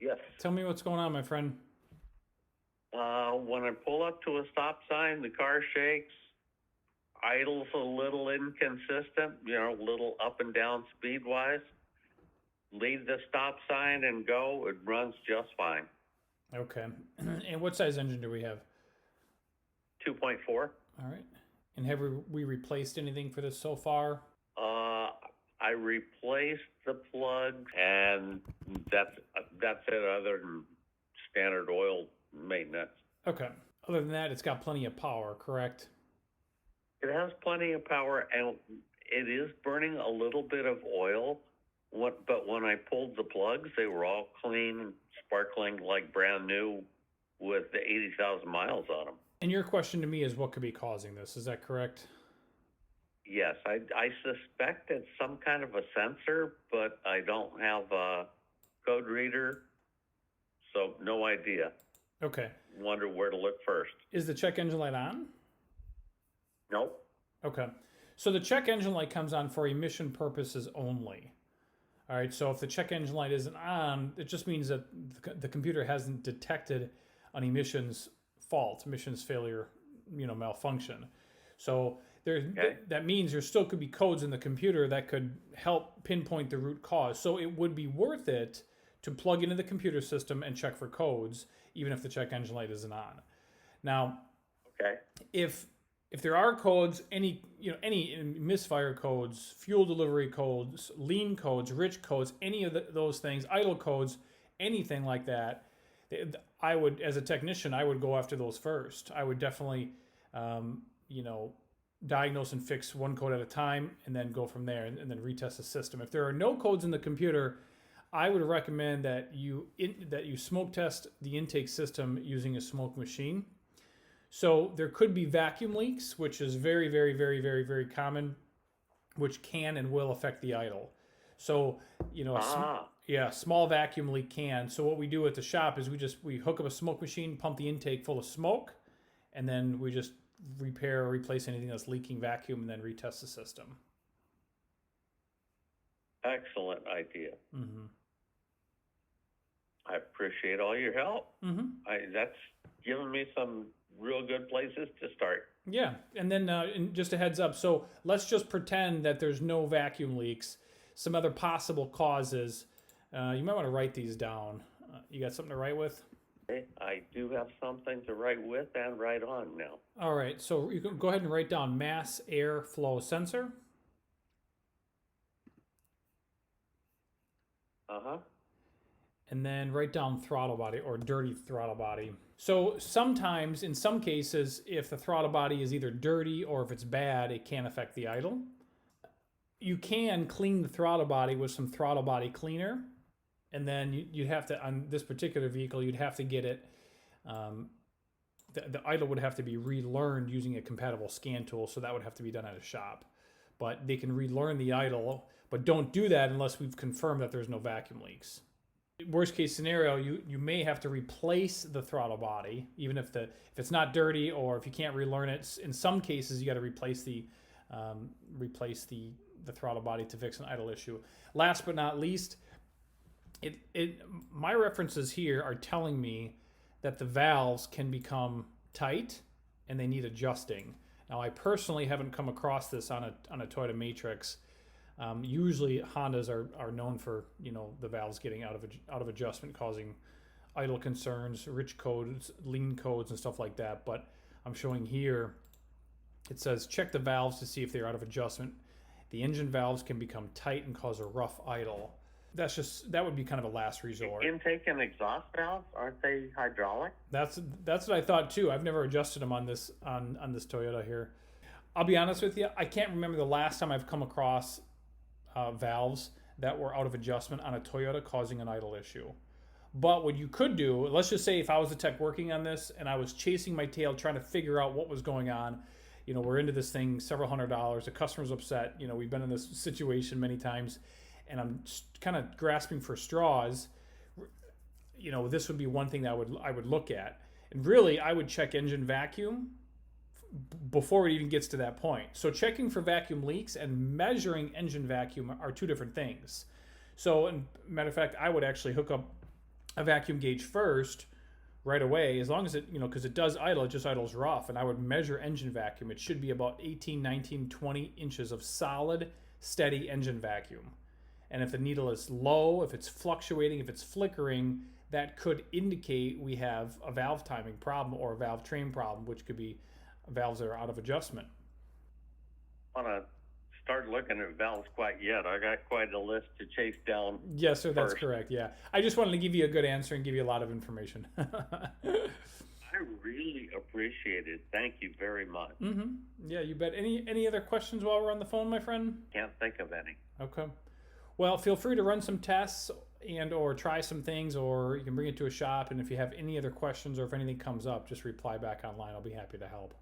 Yes. Tell me what's going on, my friend. When I pull up to a stop sign, the car shakes, idles a little inconsistent, a little up and down speed wise. Leave the stop sign and go, it runs just fine. Okay. And what size engine do we have? 2.4. All right. And have we replaced anything for this so far? Uh, I replaced the plug, and that's that's it. Other than standard oil maintenance, Okay. Other than that, it's got plenty of power, correct? it has plenty of power, and it is burning a little bit of oil. But when I pulled the plugs, they were all clean, sparkling like brand new, with the 80,000 miles on them. And your question to me is what could be causing this? Is that correct? Yes, I suspect it's some kind of a sensor, but I don't have a code reader, so no idea. Okay. Wonder where to look first. Is the check engine light on? Nope. Okay. So the check engine light comes on for emission purposes only. All right. So if the check engine light isn't on, it just means that the computer hasn't detected an emissions fault, emissions failure, malfunction. So Okay. that means there still could be codes in the computer that could help pinpoint the root cause. So it would be worth it to plug into the computer system and check for codes, even if the check engine light isn't on. Now, Okay. if there are codes, any misfire codes, fuel delivery codes, lean codes, rich codes, any of those things, idle codes, anything like that, I would, as a technician, I would go after those first. I would definitely, um, you know, diagnose and fix one code at a time, and then go from there, and then retest the system. If there are no codes in the computer, I would recommend that you smoke test the intake system using a smoke machine. So there could be vacuum leaks, which is very, very, very, very, very common, which can and will affect the idle. So, Ah. yeah, small vacuum leak can. So what we do at the shop is we hook up a smoke machine, pump the intake full of smoke, and then we just repair or replace anything that's leaking vacuum, and then retest the system. Excellent idea. Mm-hmm. I appreciate all your help. Mm-hmm. That's given me some real good places to start. Yeah, and then and just a heads up. So let's just pretend that there's no vacuum leaks. Some other possible causes. You might want to write these down. You got something to write with? Okay. I do have something to write with and write on now. All right. So you can go ahead and write down mass airflow sensor, Uh huh. and then write down throttle body or dirty throttle body. So sometimes, in some cases, if the throttle body is either dirty or if it's bad, it can affect the idle. You can clean the throttle body with some throttle body cleaner, and then you'd have to, on this particular vehicle, you'd have to get it. Um, the idle would have to be relearned using a compatible scan tool, so that would have to be done at a shop. But they can relearn the idle, but don't do that unless we've confirmed that there's no vacuum leaks. Worst case scenario, you may have to replace the throttle body, even if it's not dirty, or if you can't relearn it. In some cases, you got to replace the throttle body to fix an idle issue. Last but not least, my references here are telling me that the valves can become tight and they need adjusting. Now, I personally haven't come across this on a Toyota Matrix. Usually, Hondas are known for the valves getting out of adjustment, causing idle concerns, rich codes, lean codes, and stuff like that. But I'm showing here, it says check the valves to see if they're out of adjustment. The engine valves can become tight and cause a rough idle. That would be kind of a last resort. Intake and exhaust valves, aren't they hydraulic? That's what I thought too. I've never adjusted them on this Toyota here. I'll be honest with you, I can't remember the last time I've come across valves that were out of adjustment on a Toyota causing an idle issue. But what you could do, let's just say if I was a tech working on this and I was chasing my tail trying to figure out what was going on, we're into this thing several $100s. The customer's upset. We've been in this situation many times, and I'm kind of grasping for straws. This would be one thing that I would look at, and really I would check engine vacuum before it even gets to that point. So checking for vacuum leaks and measuring engine vacuum are two different things. So, matter of fact, I would actually hook up a vacuum gauge first right away, as long as it, because it does idle, it just idles rough. And I would measure engine vacuum. It should be about 18, 19, 20 inches of solid, steady engine vacuum. And if the needle is low, if it's fluctuating, if it's flickering, that could indicate we have a valve timing problem or a valve train problem, which could be valves that are out of adjustment. I want to start looking at valves quite yet. I got quite a list to chase down. Yes, sir, that's first. correct. Yeah, I just wanted to give you a good answer and give you a lot of information. I really appreciate it. Thank you very much. Yeah, you bet. Any other questions while we're on the phone, my friend? Can't think of any. Okay. Well, feel free to run some tests and or try some things, or you can bring it to a shop. And if you have any other questions or if anything comes up, just reply back online. I'll be happy to help. Okay.